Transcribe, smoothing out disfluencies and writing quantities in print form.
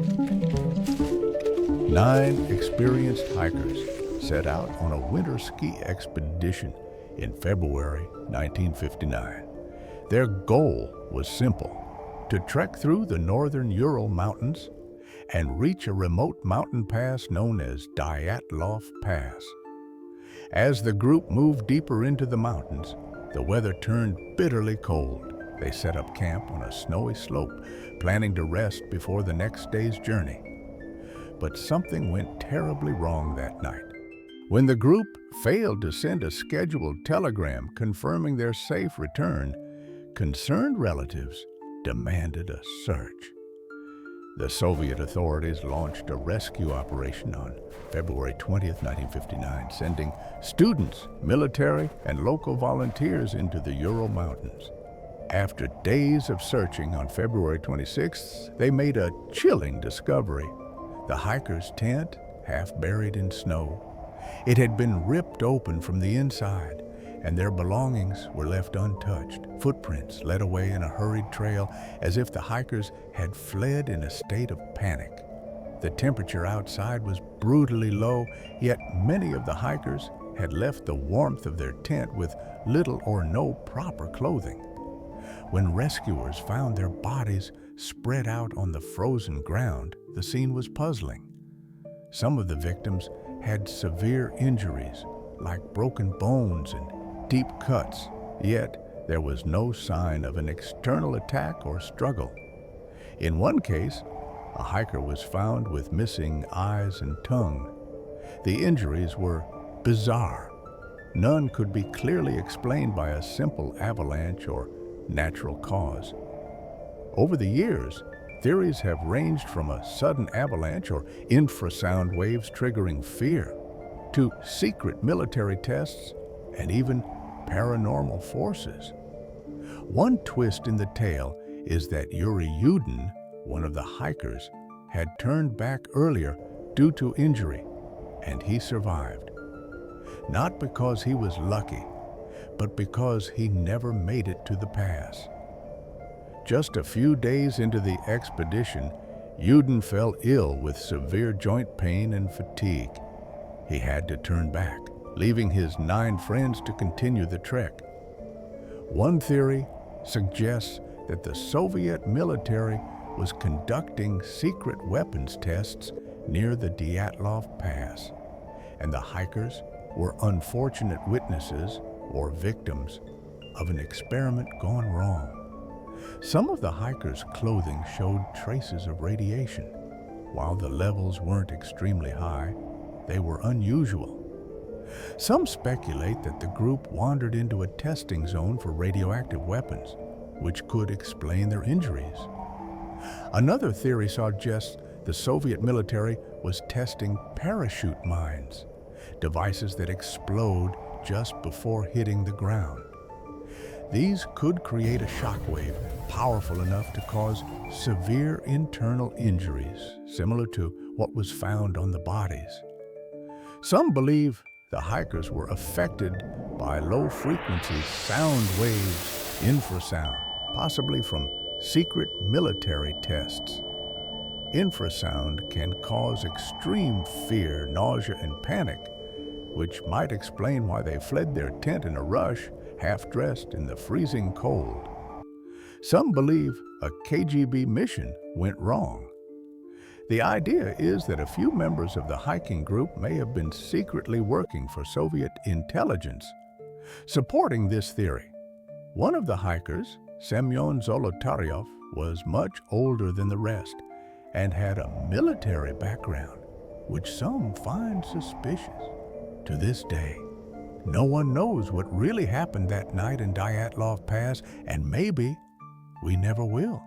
9 experienced hikers set out on a winter ski expedition in February 1959. Their goal was simple: to trek through the northern Ural Mountains and reach a remote mountain pass known as Dyatlov Pass. As the group moved deeper into the mountains, the weather turned bitterly cold. They set up camp on a snowy slope, planning to rest before the next day's journey. But something went terribly wrong that night. When the group failed to send a scheduled telegram confirming their safe return, concerned relatives demanded a search. The Soviet authorities launched a rescue operation on February 20th, 1959, sending students, military, and local volunteers into the Ural Mountains. After days of searching on February 26th, they made a chilling discovery: the hikers' tent, half buried in snow. It had been ripped open from the inside, and their belongings were left untouched. Footprints led away in a hurried trail, as if the hikers had fled in a state of panic. The temperature outside was brutally low, yet many of the hikers had left the warmth of their tent with little or no proper clothing. When rescuers found their bodies spread out on the frozen ground, the scene was puzzling. Some of the victims had severe injuries, like broken bones and deep cuts, yet there was no sign of an external attack or struggle. In one case, a hiker was found with missing eyes and tongue. The injuries were bizarre. None could be clearly explained by a simple avalanche or natural cause. Over the years, theories have ranged from a sudden avalanche or infrasound waves triggering fear, to secret military tests and even paranormal forces. One twist in the tale is that Yuri Yudin, one of the hikers, had turned back earlier due to injury, and he survived. Not because he was lucky, but because he never made it to the pass. Just a few days into the expedition, Yudin fell ill with severe joint pain and fatigue. He had to turn back, leaving his 9 friends to continue the trek. One theory suggests that the Soviet military was conducting secret weapons tests near the Dyatlov Pass, and the hikers were unfortunate witnesses or victims of an experiment gone wrong. Some of the hikers' clothing showed traces of radiation. While the levels weren't extremely high, they were unusual. Some speculate that the group wandered into a testing zone for radioactive weapons, which could explain their injuries. Another theory suggests the Soviet military was testing parachute mines, devices that explode just before hitting the ground. These could create a shockwave powerful enough to cause severe internal injuries, similar to what was found on the bodies. Some believe the hikers were affected by low-frequency sound waves, infrasound, possibly from secret military tests. Infrasound can cause extreme fear, nausea, and panic, which might explain why they fled their tent in a rush, half-dressed in the freezing cold. Some believe a KGB mission went wrong. The idea is that a few members of the hiking group may have been secretly working for Soviet intelligence. Supporting this theory, one of the hikers, Semyon Zolotaryov, was much older than the rest and had a military background, which some find suspicious. To this day, no one knows what really happened that night in Dyatlov Pass, and maybe we never will.